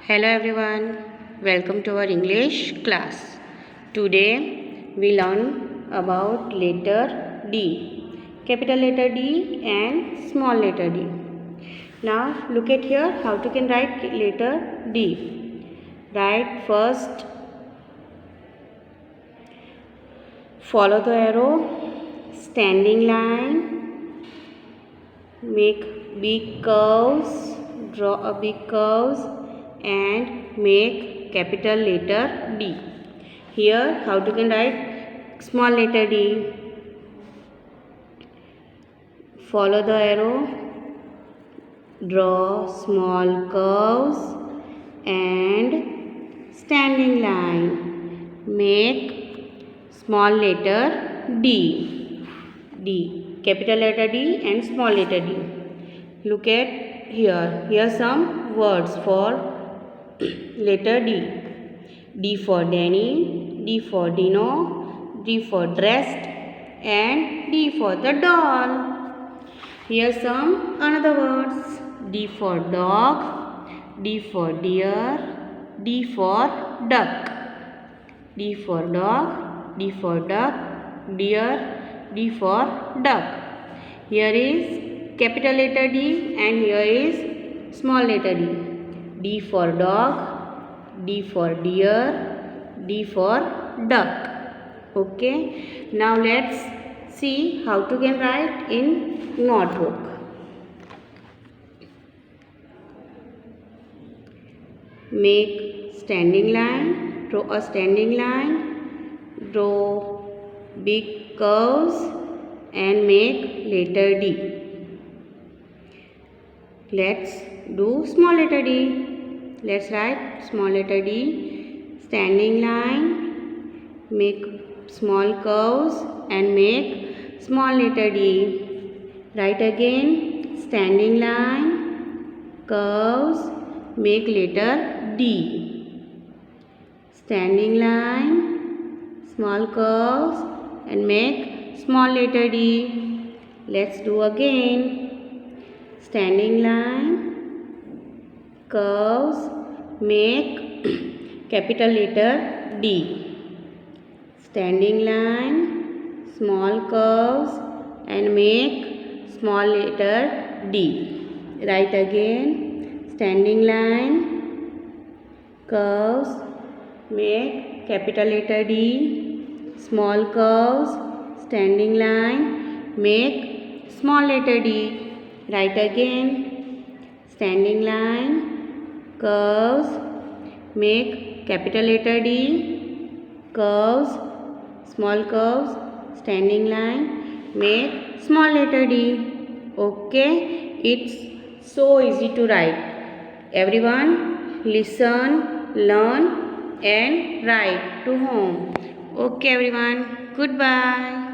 Hello everyone, welcome to our English class. Today we learn about letter D, capital letter D and small letter d. Now look at here how you can write letter D. Write first, follow the arrow, standing line, make big curves, draw a big curves and make capital letter D. Here how you can write small letter d. Follow the arrow, draw small curves and standing line. Make small letter D. D. Capital letter D and small letter d. Look at here. Here some words for letter D. D for Danny, D for Dino, D for dressed and D for the doll. Here some another words. D for dog, D for deer, D for duck. D for dog, D for duck, deer, D for duck. Here is capital letter D and here is small letter d. D for dog, D for deer, D for duck. Okay. Now let's see how to can write in notebook. Make standing line, draw a standing line, draw big curves and make letter D. Let's do small letter d. Let's write small letter d, standing line, make small curves and make small letter d. Write again, standing line, curves, make letter D. Standing line, small curves and make small letter d. Let's do again. Standing line, curves, make capital letter D. Standing line, small curves and make small letter D. Write again. Standing line, curves, make capital letter D. Small curves, standing line, make small letter D. Write again. Standing line, curves, make capital letter D. Curves, small curves, standing line, make small letter D. Okay, it's so easy to write. Everyone listen, learn and write to home. Okay everyone, goodbye.